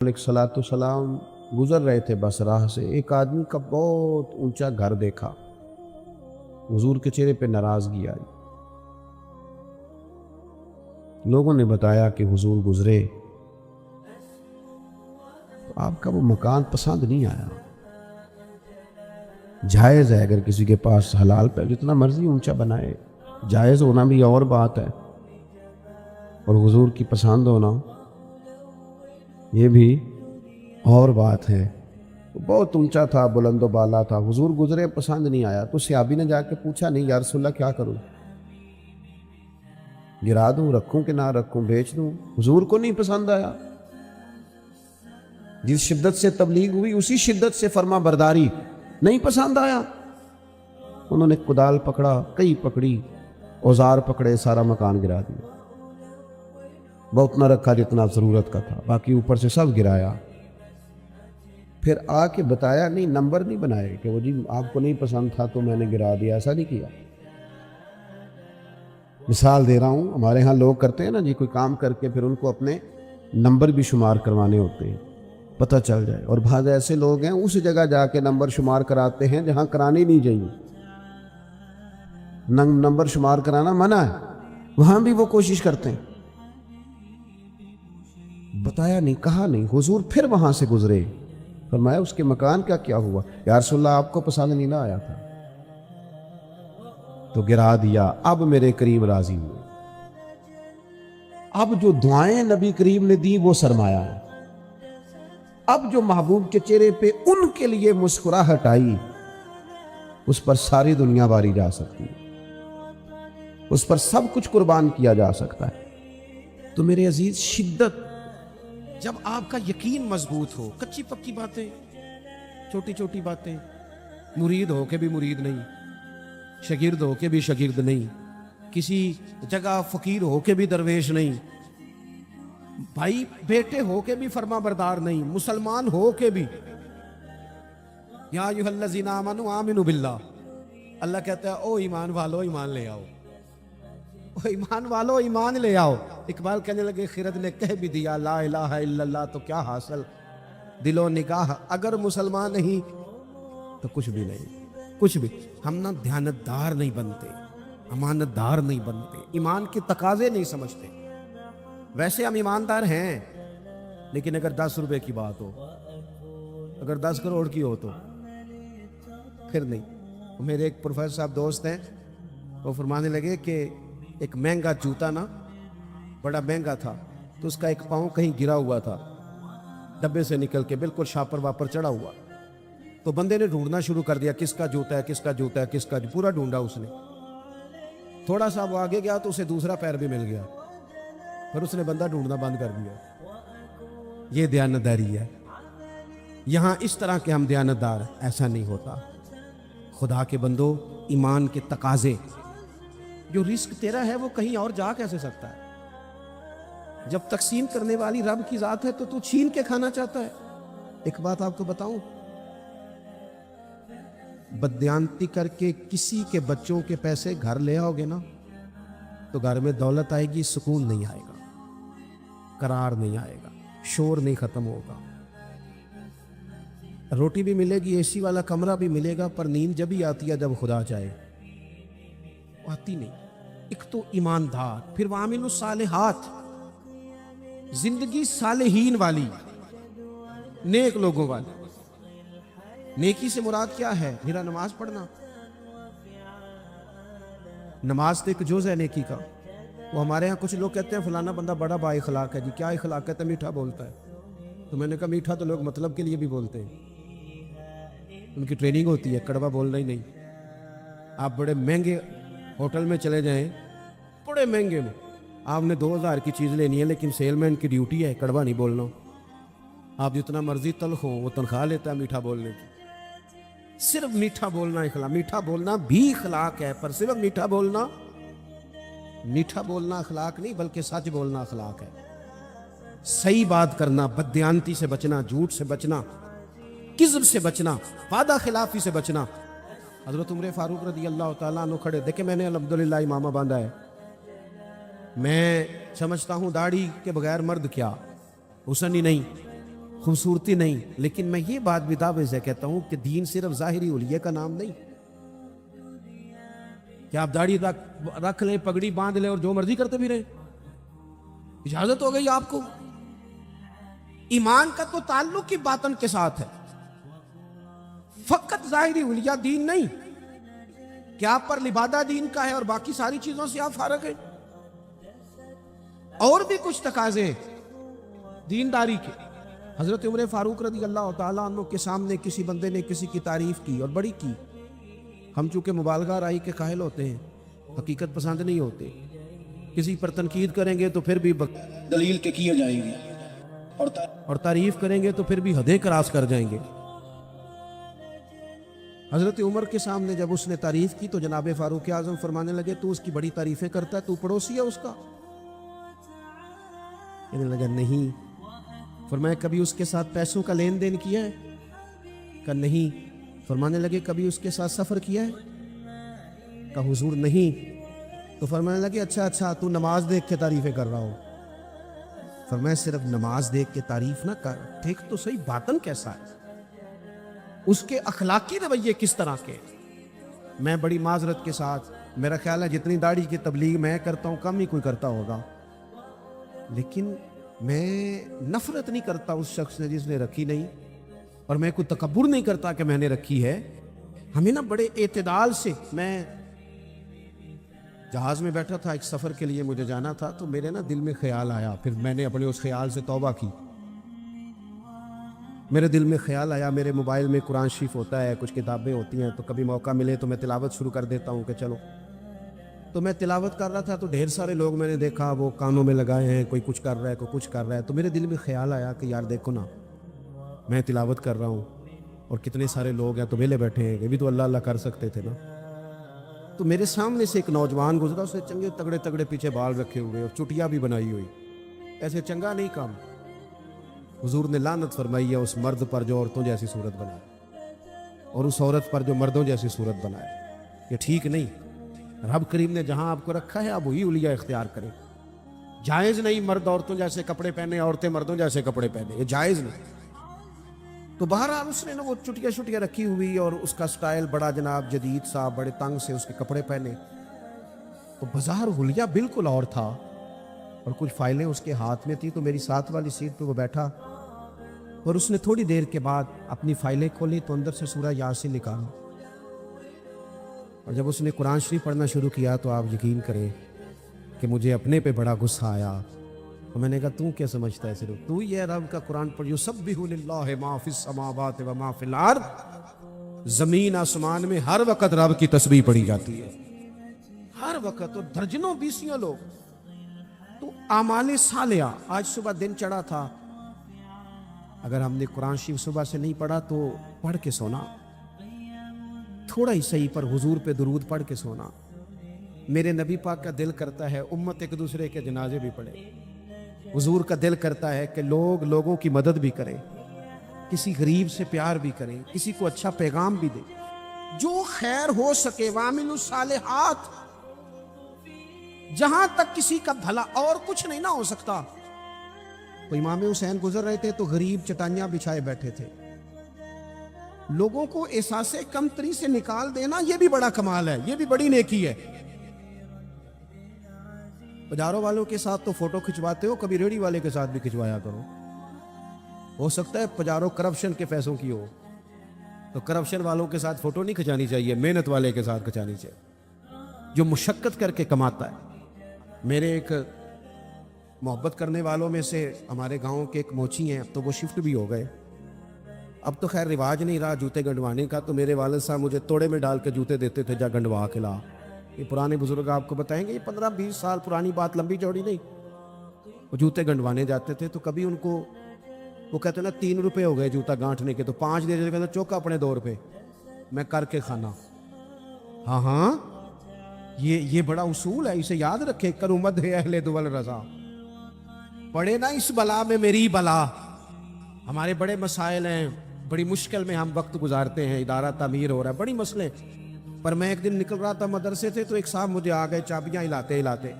علیہ السلام گزر رہے تھے بس راہ سے، ایک آدمی کا بہت اونچا گھر دیکھا، حضور کے چہرے پہ ناراضگی آئی۔ لوگوں نے بتایا کہ حضور گزرے، تو آپ کا وہ مکان پسند نہیں آیا۔ جائز ہے اگر کسی کے پاس حلال پہ جتنا مرضی اونچا بنائے، جائز ہونا بھی اور بات ہے، اور حضور کی پسند ہونا یہ بھی اور بات ہے۔ بہت اونچا تھا، بلند و بالا تھا، حضور گزرے، پسند نہیں آیا، تو صحابی نے جا کے پوچھا، نہیں یا رسول اللہ کیا کروں، گرا دوں، رکھوں کہ نہ رکھوں، بیچ دوں؟ حضور کو نہیں پسند آیا۔ جس شدت سے تبلیغ ہوئی اسی شدت سے فرما برداری، نہیں پسند آیا۔ انہوں نے کدال پکڑا، کئی پکڑی، اوزار پکڑے، سارا مکان گرا دیا۔ بہت نہ رکھا جتنا ضرورت کا تھا، باقی اوپر سے سب گرایا۔ پھر آ کے بتایا، نہیں نمبر نہیں بنائے کہ وہ جی آپ کو نہیں پسند تھا تو میں نے گرا دیا، ایسا نہیں کیا۔ مثال دے رہا ہوں، ہمارے ہاں لوگ کرتے ہیں نا جی، کوئی کام کر کے پھر ان کو اپنے نمبر بھی شمار کروانے ہوتے ہیں، پتہ چل جائے، اور بعض ایسے لوگ ہیں اس جگہ جا کے نمبر شمار کراتے ہیں جہاں کرانے نہیں چاہیے۔ نمبر شمار کرانا منع ہے، وہاں بھی وہ کوشش کرتے ہیں۔ بتایا نہیں، کہا نہیں، حضور پھر وہاں سے گزرے، فرمایا اس کے مکان کا کیا ہوا؟ یا رسول اللہ آپ کو پسند نہیں نہ آیا تھا تو گرا دیا، اب میرے کریم راضی ہوئے۔ اب جو دعائیں نبی کریم نے دی وہ سرمایہ ہے۔ اب جو محبوب کے چہرے پہ ان کے لیے مسکراہٹ آئی، اس پر ساری دنیا باری جا سکتی ہے، اس پر سب کچھ قربان کیا جا سکتا ہے۔ تو میرے عزیز، شدت جب آپ کا یقین مضبوط ہو، کچی پکی باتیں، چھوٹی چھوٹی باتیں، مرید ہو کے بھی مرید نہیں، شاگرد ہو کے بھی شاگرد نہیں، کسی جگہ فقیر ہو کے بھی درویش نہیں، بھائی بیٹے ہو کے بھی فرما بردار نہیں، مسلمان ہو کے بھی، یا ایھا الذین آمنوا آمنوا باللہ، اللہ کہتا ہے او ایمان والو ایمان لے آؤ، او ایمان والو ایمان لے آؤ۔ اقبال کہنے لگے خرد نے کہہ بھی دیا لا الہ الا اللہ تو کیا حاصل، دل و نگاہ اگر مسلمان نہیں تو کچھ بھی نہیں، کچھ بھی۔ ہم نہ دیانتدار نہیں بنتے، امانت دار نہیں بنتے، ایمان کے تقاضے نہیں سمجھتے۔ ویسے ہم ایماندار ہیں، لیکن اگر 10 روپے کی بات ہو، اگر 10 کروڑ کی ہو تو پھر نہیں۔ میرے ایک پروفیسر صاحب دوست ہیں، وہ فرمانے لگے کہ ایک مہنگا جوتا نا، بڑا مہنگا تھا، تو اس کا ایک پاؤں کہیں گرا ہوا تھا، ڈبے سے نکل کے بالکل شاپر واپر چڑھا ہوا، تو بندے نے ڈھونڈنا شروع کر دیا، کس کا جوتا ہے، کس کا جوتا ہے، کس کا، پورا ڈھونڈا اس نے۔ تھوڑا سا وہ آگے گیا تو اسے دوسرا پیر بھی مل گیا، پھر اس نے بندہ ڈھونڈنا بند کر دیا۔ یہ دیانتداری ہے۔ یہاں اس طرح کے ہم دیانتدار، ایسا نہیں ہوتا۔ خدا کے بندو، ایمان کے تقاضے، جو رزق تیرا ہے وہ کہیں اور جا کیسے سکتا ہے؟ جب تقسیم کرنے والی رب کی ذات ہے تو چھین کے کھانا چاہتا ہے۔ ایک بات آپ کو بتاؤں، بددیانتی کر کے کسی کے بچوں کے پیسے گھر لے آؤ گے نا، تو گھر میں دولت آئے گی، سکون نہیں آئے گا، قرار نہیں آئے گا، شور نہیں ختم ہوگا، روٹی بھی ملے گی، اے سی والا کمرہ بھی ملے گا، پر نیند جب ہی آتی ہے جب خدا چاہے، آتی نہیں۔ ایک تو ایماندار، پھر وعاملوا الصالحات، زندگی صالحین والی، نیک لوگوں والی۔ نیکی سے مراد کیا ہے؟ میرا نماز پڑھنا، نماز تو ایک جز ہے نیکی کا۔ وہ ہمارے ہاں کچھ لوگ کہتے ہیں فلانا بندہ بڑا با اخلاق ہے، جی کیا اخلاق ہے؟ تو میٹھا بولتا ہے۔ تو میں نے کہا میٹھا تو لوگ مطلب کے لیے بھی بولتے ہیں، ان کی ٹریننگ ہوتی ہے، کڑوا بولنا ہی نہیں۔ آپ بڑے مہنگے ہوٹل میں چلے جائیں، بڑے مہنگے میں، آپ نے 2000 کی چیز لینی ہے، لیکن سیل مین کی ڈیوٹی ہے کڑوا نہیں بولنا۔ آپ جتنا مرضی تلخ ہو، وہ تنخواہ لیتا ہے میٹھا بولنے کی۔ صرف میٹھا بولنا اخلاق، میٹھا بولنا بھی اخلاق ہے، پر صرف میٹھا بولنا اخلاق نہیں، بلکہ سچ بولنا اخلاق ہے۔ صحیح بات کرنا، بددیانتی سے بچنا، جھوٹ سے بچنا، کذب سے بچنا، وعدہ خلافی سے بچنا۔ حضرت عمر فاروق رضی اللہ تعالیٰ عنہ کھڑے، دیکھیں میں نے الحمدللہ امامہ باندھا ہے، میں سمجھتا ہوں داڑھی کے بغیر مرد کیا، حسن ہی نہیں، خوبصورتی نہیں، لیکن میں یہ بات بھی دعوے سے کہتا ہوں کہ دین صرف ظاہری حلیے کا نام نہیں کہ آپ داڑھی رکھ لیں، پگڑی باندھ لیں اور جو مرضی کرتے بھی رہیں، اجازت ہو گئی آپ کو۔ ایمان کا تو تعلق ہی باطن کے ساتھ ہے، فقط ظاہری حلیہ دین نہیں کہ آپ پر لبادہ دین کا ہے اور باقی ساری چیزوں سے آپ فارغ ہیں۔ اور بھی کچھ تقاضے دینداری کے۔ حضرت عمر فاروق رضی اللہ تعالیٰ عنہ کے سامنے کسی بندے نے کسی کی تعریف کی اور بڑی کی۔ ہم چونکہ مبالغہ رائی کے قائل ہوتے ہیں، حقیقت پسند نہیں ہوتے، کسی پر تنقید کریں گے تو پھر بھی دلیل کے کیے جائیں گے، اور تعریف کریں گے تو پھر بھی حدیں کراس کر جائیں گے۔ حضرت عمر کے سامنے جب اس نے تعریف کی تو جناب فاروق اعظم فرمانے لگے تو اس کی بڑی تعریفیں کرتا ہے، تو پڑوسی ہے اس کا؟ کہنے لگا نہیں۔ فرمایا کبھی اس کے ساتھ پیسوں کا لین دین کیا ہے؟ کہا نہیں۔ فرمانے لگے کبھی اس کے ساتھ سفر کیا ہے؟ کہا حضور نہیں۔ تو فرمانے لگے اچھا تو نماز دیکھ کے تعریفیں کر رہا ہو؟ فرمایا صرف نماز دیکھ کے تعریف نہ کر، دیکھ تو صحیح باطن کیسا ہے، اس کے اخلاقی رویے کس طرح کے۔ میں بڑی معذرت کے ساتھ، میرا خیال ہے جتنی داڑھی کی تبلیغ میں کرتا ہوں کم ہی کوئی کرتا ہوگا، لیکن میں نفرت نہیں کرتا اس شخص نے جس نے رکھی نہیں، اور میں کوئی تکبر نہیں کرتا کہ میں نے رکھی ہے۔ ہمیں نا بڑے اعتدال سے، میں جہاز میں بیٹھا تھا، ایک سفر کے لیے مجھے جانا تھا، تو میرے نا دل میں خیال آیا، پھر میں نے اپنے اس خیال سے توبہ کی۔ میرے دل میں خیال آیا، میرے موبائل میں قرآن شریف ہوتا ہے، کچھ کتابیں ہوتی ہیں، تو کبھی موقع ملے تو میں تلاوت شروع کر دیتا ہوں کہ چلو۔ تو میں تلاوت کر رہا تھا تو ڈھیر سارے لوگ میں نے دیکھا وہ کانوں میں لگائے ہیں، کوئی کچھ کر رہا ہے، کوئی کچھ کر رہا ہے، تو میرے دل میں خیال آیا کہ یار دیکھو نا، میں تلاوت کر رہا ہوں اور کتنے سارے لوگ ہیں تو ویلے بیٹھے ہیں، یہ بھی تو اللہ اللہ کر سکتے تھے نا۔ تو میرے سامنے سے ایک نوجوان گزرا، اس نے چنگے تگڑے تگڑے پیچھے بال رکھے ہوئے اور چٹیا بھی بنائی ہوئی، ایسے چنگا نہیں کام۔ حضور نے لعنت فرمائی ہے اس مرد پر جو عورتوں جیسی صورت بنائے، اور اس عورت پر جو مردوں جیسی صورت بنائے، یہ ٹھیک نہیں۔ رب کریم نے جہاں آپ کو رکھا ہے آپ وہی حلیہ اختیار کریں۔ جائز نہیں مرد عورتوں جیسے کپڑے پہنے، عورتیں مردوں جیسے کپڑے پہنے، یہ جائز نہیں۔ تو بہرحال اس نے نا وہ چٹیا شٹیا رکھی ہوئی اور اس کا سٹائل بڑا جناب جدید سا، بڑے تنگ سے اس کے کپڑے پہنے، تو بظاہر حلیہ بالکل اور تھا، اور کچھ فائلیں اس کے ہاتھ میں تھی۔ تو میری ساتھ والی سیٹ پہ وہ بیٹھا اور اس نے تھوڑی دیر کے بعد اپنی فائلیں کھولی تو اندر سے سورہ یاسین نکالا، اور جب اس نے قرآن شریف پڑھنا شروع کیا تو آپ یقین کریں کہ مجھے اپنے پہ بڑا غصہ آیا، اور میں نے کہا تو کیا سمجھتا ہے، صرف تو یہ رب کا قرآن پڑھ، یسبح للہ ما فی السماوات و ما فی الارض، زمین آسمان میں ہر وقت رب کی تسبیح پڑھی جاتی ہے، ہر وقت، اور درجنوں بیسیوں لوگ۔ تو اعمال صالحہ، آج صبح دن چڑھا تھا، اگر ہم نے قرآن شریف صبح سے نہیں پڑھا تو پڑھ کے سونا، تھوڑا ہی صحیح پر حضور پہ درود پڑھ کے سونا۔ میرے نبی پاک کا دل کرتا ہے امت ایک دوسرے کے جنازے بھی پڑھے، حضور کا دل کرتا ہے کہ لوگ لوگوں کی مدد بھی کریں، کسی غریب سے پیار بھی کریں، کسی کو اچھا پیغام بھی دیں، جو خیر ہو سکے، وَعَمِلُوا الصَّالِحَاتِ، جہاں تک کسی کا بھلا، اور کچھ نہیں نہ ہو سکتا۔ تو امام حسین گزر رہے تھے تو غریب چٹائیاں بچھائے بیٹھے تھے، لوگوں کو احساس کمتری سے نکال دینا، یہ بھی بڑا کمال ہے، یہ بھی بڑی نیکی ہے۔ بازاروں والوں کے ساتھ تو فوٹو کھنچواتے ہو، کبھی ریڑھی والے کے ساتھ بھی کھنچوایا کرو، ہو سکتا ہے بازاروں کرپشن کے پیسوں کی ہو، تو کرپشن والوں کے ساتھ فوٹو نہیں کھنچانی چاہیے، محنت والے کے ساتھ کھنچانی چاہیے جو مشقت کر کے کماتا ہے۔ میرے ایک محبت کرنے والوں میں سے ہمارے گاؤں کے ایک موچی ہیں، اب تو وہ شفٹ بھی ہو گئے، اب تو خیر رواج نہیں رہا جوتے گنڈوانے کا، تو میرے والد صاحب مجھے توڑے میں ڈال کے جوتے دیتے تھے، جا گنڈوا کے لا۔ یہ پرانے بزرگ آپ کو بتائیں گے، یہ 15-20 سال پرانی بات، لمبی چوڑی نہیں۔ وہ جوتے گنڈوانے جاتے تھے تو کبھی ان کو وہ کہتے نا 3 روپے ہو گئے جوتا گانٹھنے کے، تو 5 دے دیتے، کہتے چوکا اپنے 2 روپے میں کر کے کھانا۔ ہاں یہ بڑا اصول ہے، اسے یاد رکھے، کرمد ہے اہل دول رضا، پڑے نا اس بلا میں میری بلا۔ ہمارے بڑے مسائل ہیں، بڑی مشکل میں ہم وقت گزارتے ہیں، ادارہ تعمیر ہو رہا ہے، بڑی مسئلے۔ پر میں ایک دن نکل رہا تھا مدرسے سے تو ایک صاحب مجھے آ گئے چابیاں ہلاتے ہلاتے،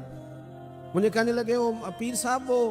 مجھے کہنے لگے وہ پیر صاحب وہ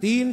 3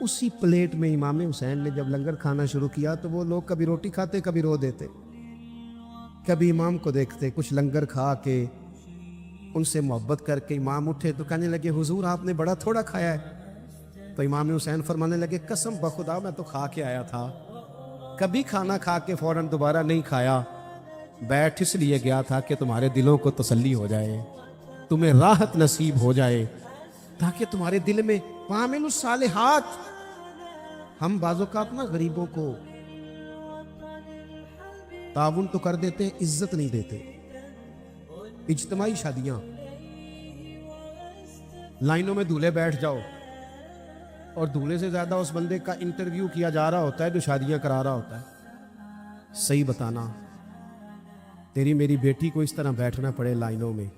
اسی پلیٹ میں امام حسین نے جب لنگر کھانا شروع کیا تو وہ لوگ کبھی روٹی کھاتے کبھی رو دیتے، کبھی امام کو دیکھتے کچھ لنگر کھا کے ان سے محبت کر کے امام اٹھے تو کہنے لگے حضور آپ نے بڑا تھوڑا کھایا ہے، تو امام حسین فرمانے لگے قسم بخدا میں تو کھا کے آیا تھا، کبھی کھانا کھا کے فوراً دوبارہ نہیں کھایا، بیٹھ اس لیے گیا تھا کہ تمہارے دلوں کو تسلی ہو جائے، تمہیں راحت نصیب ہو جائے، تاکہ تمہارے دل میں وَعَمِلُوا الصَّالِحَاتِ۔ ہم بعض اوقات نا غریبوں کو تعاون تو کر دیتے ہیں، عزت نہیں دیتے۔ اجتماعی شادیاں، لائنوں میں دولہے بیٹھ جاؤ اور دولہے سے زیادہ اس بندے کا انٹرویو کیا جا رہا ہوتا ہے جو شادیاں کرا رہا ہوتا ہے۔ صحیح بتانا، تیری میری بیٹی کو اس طرح بیٹھنا پڑے لائنوں میں،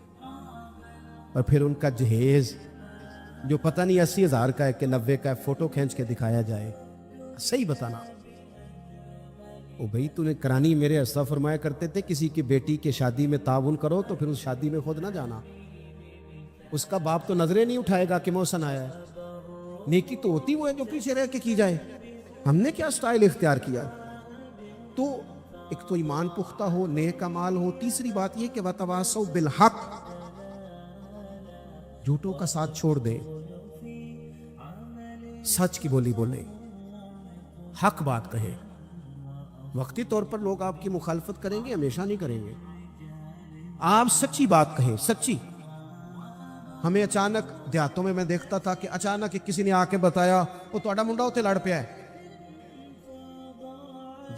اور پھر ان کا جہیز جو پتہ نہیں 80,000 کا ہے کہ 90 کا ہے، فوٹو کھینچ کے دکھایا جائے۔ صحیح بتانا۔ او بھئی تو نے کرانی میرے اسا فرمایا کرتے تھے کسی کی بیٹی کے شادی میں تعاون کرو تو پھر اس شادی میں خود نہ جانا، اس کا باپ تو نظریں نہیں اٹھائے گا کہ محسن آیا ہے۔ نیکی تو ہوتی وہ ہے جو پیچھے رہ کے کی جائے۔ ہم نے کیا سٹائل اختیار کیا؟ تو ایک تو ایمان پختہ ہو، نیک اعمال ہو، تیسری بات یہ کہ وَتَوَاصَوْا بِالْحَقِّ، جھوٹوں کا ساتھ چھوڑ دیں، سچ کی بولی بولیں، حق بات کہیں۔ وقتی طور پر لوگ آپ کی مخالفت کریں گے، ہمیشہ نہیں کریں گے۔ آپ سچی بات کہیں، سچی۔ ہمیں اچانک دیہاتوں میں دیکھتا تھا کہ اچانک کسی نے آ کے بتایا وہ تہاڈا منڈا اتنے لڑ پیا ہے،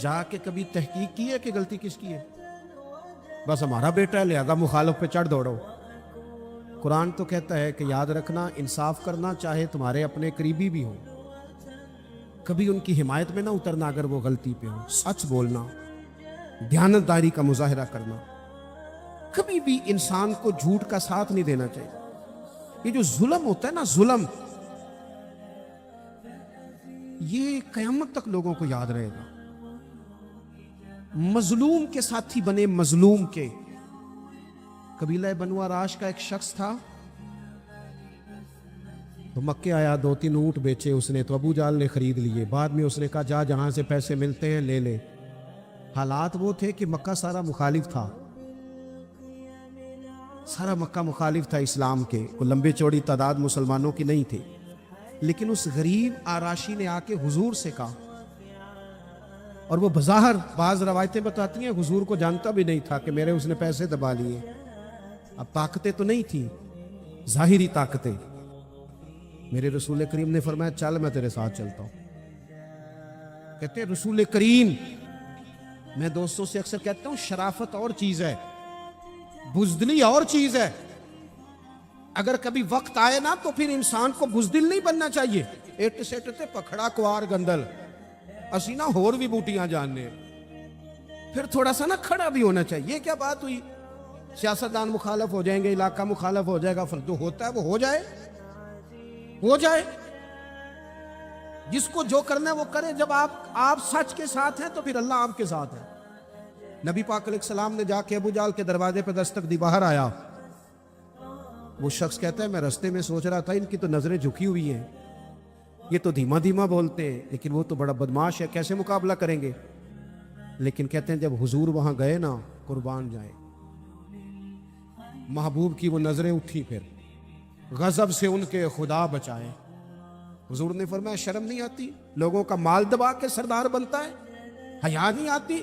جا کے کبھی تحقیق کی ہے کہ غلطی کس کی ہے؟ بس ہمارا بیٹا ہے لہذا مخالف پہ چڑھ دوڑو۔ قرآن تو کہتا ہے کہ یاد رکھنا، انصاف کرنا، چاہے تمہارے اپنے قریبی بھی ہوں، کبھی ان کی حمایت میں نہ اترنا اگر وہ غلطی پہ ہو، سچ بولنا، دیانتداری کا مظاہرہ کرنا، کبھی بھی انسان کو جھوٹ کا ساتھ نہیں دینا چاہیے۔ یہ جو ظلم ہوتا ہے نا، ظلم، یہ قیامت تک لوگوں کو یاد رہے گا۔ مظلوم کے ساتھی بنے، مظلوم کے۔ قبیلہ بنو آراش کا ایک شخص تھا، تو مکے آیا، 2-3 اونٹ بیچے اس نے، تو ابو جال نے خرید لیے۔ بعد میں اس نے کہا جا جہاں سے پیسے ملتے ہیں لے لے۔ حالات وہ تھے کہ مکہ سارا مخالف تھا، سارا مکہ مخالف تھا اسلام کے، کوئی لمبے چوڑی تعداد مسلمانوں کی نہیں تھی، لیکن اس غریب آراشی نے آ کے حضور سے کہا، اور وہ بظاہر بعض روایتیں بتاتی ہیں حضور کو جانتا بھی نہیں تھا کہ میرے اس نے پیسے دبا لیے۔ اب طاقتیں تو نہیں تھیں، ظاہری طاقتیں۔ میرے رسول کریم نے فرمایا چل میں تیرے ساتھ چلتا ہوں۔ کہتے ہیں رسول کریم، میں دوستوں سے اکثر کہتا ہوں شرافت اور چیز ہے، بزدلی اور چیز ہے۔ اگر کبھی وقت آئے نا تو پھر انسان کو بزدل نہیں بننا چاہیے۔ اٹ سٹ تے پکھڑا کوار گندل، اسی نا ہور بھی بوٹیاں جاننے، پھر تھوڑا سا نا کھڑا بھی ہونا چاہیے۔ یہ کیا بات ہوئی؟ سیاستدان مخالف ہو جائیں گے، علاقہ مخالف ہو جائے گا، جو ہوتا ہے وہ ہو جائے، ہو جائے۔ جس کو جو کرنا ہے وہ کرے۔ جب آپ سچ کے ساتھ ہیں تو پھر اللہ آپ کے ساتھ ہے۔ نبی پاک علیہ السلام نے جا کے ابو جال کے دروازے پہ دستک دی، باہر آیا۔ وہ شخص کہتا ہے میں رستے میں سوچ رہا تھا ان کی تو نظریں جھکی ہوئی ہیں، یہ تو دھیما دھیما بولتے ہیں، لیکن وہ تو بڑا بدماش ہے، کیسے مقابلہ کریں گے؟ لیکن کہتے ہیں جب حضور وہاں گئے نا، قربان جائیں، محبوب کی وہ نظریں اٹھی، پھر غضب سے ان کے خدا بچائے۔ حضور نے فرمایا شرم نہیں آتی؟ لوگوں کا مال دبا کے سردار بنتا ہے، حیا نہیں آتی؟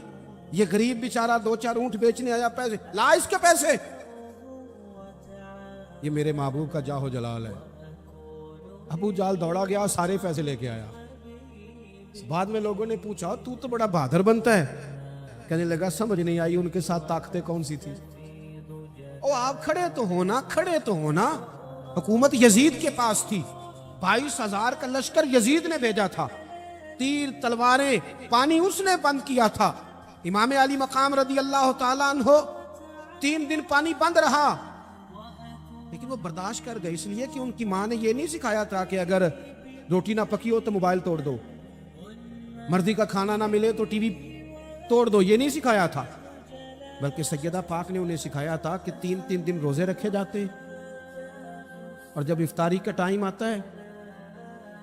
یہ غریب بیچارہ 2-4 اونٹ بیچنے آیا، پیسے لا اس کے پیسے۔ یہ میرے محبوب کا جاہ و جلال ہے۔ ابو جال دوڑا گیا، سارے پیسے لے کے آیا۔ بعد میں لوگوں نے پوچھا تو بڑا بہادر بنتا ہے، کہنے لگا سمجھ نہیں آئی ان کے ساتھ طاقتیں کون سی تھی۔ او آپ کھڑے تو ہونا، کھڑے تو ہونا۔ حکومت یزید کے پاس تھی، 22,000 کا لشکر یزید نے بھیجا تھا، تیر تلواریں، پانی اس نے بند کیا تھا۔ امام علی مقام رضی اللہ تعالیٰ عنہ 3 دن پانی بند رہا، لیکن وہ برداشت کر گئے، اس لیے کہ ان کی ماں نے یہ نہیں سکھایا تھا کہ اگر روٹی نہ پکی ہو تو موبائل توڑ دو، مرضی کا کھانا نہ ملے تو ٹی وی توڑ دو، یہ نہیں سکھایا تھا، بلکہ سیدہ پاک نے انہیں سکھایا تھا کہ 3 دن روزے رکھے جاتے، اور جب افطاری کا ٹائم آتا ہے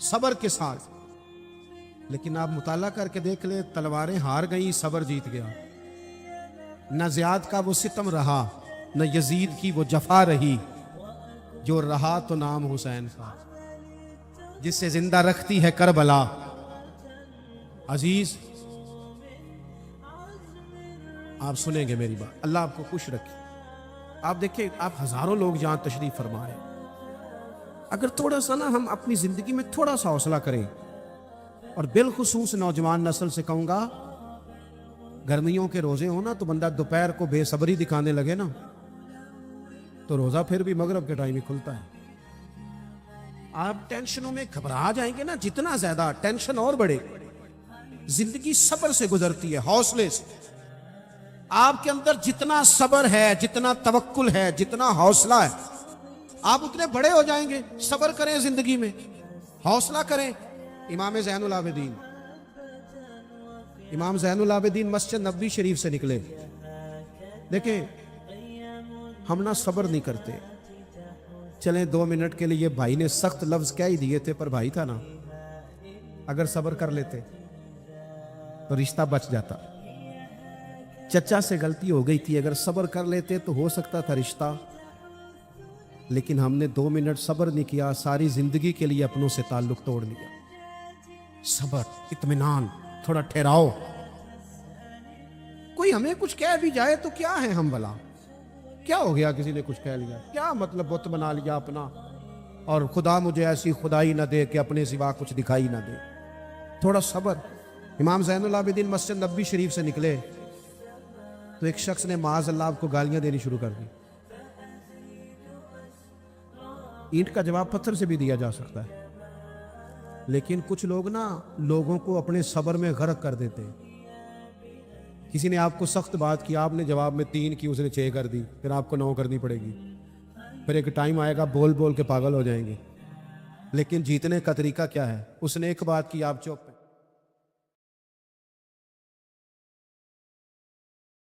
صبر کے ساتھ. لیکن آپ مطالعہ کر کے دیکھ لیں، تلواریں ہار گئیں، صبر جیت گیا. نہ زیاد کا وہ ستم رہا، نہ یزید کی وہ جفا رہی، جو رہا تو نام حسین کا، جس سے زندہ رکھتی ہے کربلا. عزیز آپ سنیں گے میری بات، اللہ آپ کو خوش رکھے. آپ دیکھیں، آپ ہزاروں لوگ جہاں تشریف فرمائے، اگر تھوڑا سا نا ہم اپنی زندگی میں تھوڑا سا حوصلہ کریں، اور بالخصوص نوجوان نسل سے کہوں گا، گرمیوں کے روزے ہوں نا تو بندہ دوپہر کو بے صبری دکھانے لگے نا تو روزہ پھر بھی مغرب کے ٹائم ہی کھلتا ہے. آپ ٹینشنوں میں گھبرا جائیں گے نا، جتنا زیادہ ٹینشن اور بڑھے. زندگی صبر سے گزرتی ہے، حوصلے سے. آپ کے اندر جتنا صبر ہے، جتنا توکل ہے، جتنا حوصلہ ہے، آپ اتنے بڑے ہو جائیں گے. صبر کریں زندگی میں، حوصلہ کریں. امام زین العابدین، امام زین العابدین مسجد نبوی شریف سے نکلے. دیکھیں ہم نہ صبر نہیں کرتے. چلیں 2 منٹ کے لیے بھائی نے سخت لفظ کہہ ہی دیے تھے، پر بھائی تھا نا، اگر صبر کر لیتے تو رشتہ بچ جاتا. چچا سے غلطی ہو گئی تھی، اگر صبر کر لیتے تو ہو سکتا تھا رشتہ. لیکن ہم نے 2 منٹ صبر نہیں کیا، ساری زندگی کے لیے اپنوں سے تعلق توڑ لیا. صبر، اطمینان، تھوڑا ٹھہراؤ. کوئی ہمیں کچھ کہہ بھی جائے تو کیا ہے ہم بلا، کیا ہو گیا؟ کسی نے کچھ کہہ لیا، کیا مطلب بت بنا لیا اپنا، اور خدا مجھے ایسی خدائی نہ دے کہ اپنے سوا کچھ دکھائی نہ دے. تھوڑا صبر. امام زین العابدین مسجد نبوی شریف سے نکلے تو ایک شخص نے معاذ اللہ آپ کو گالیاں دینی شروع کر دی. اینٹ کا جواب پتھر سے بھی دیا جا سکتا ہے، لیکن کچھ لوگ نا لوگوں کو اپنے صبر میں غرق کر دیتے ہیں. کسی نے آپ کو سخت بات کی، آپ نے جواب میں 3 کی، اس نے 6 کر دی، پھر آپ کو 9 کرنی پڑے گی. پھر ایک ٹائم آئے گا بول بول کے پاگل ہو جائیں گے. لیکن جیتنے کا طریقہ کیا ہے؟ اس نے ایک بات کی، آپ چپ.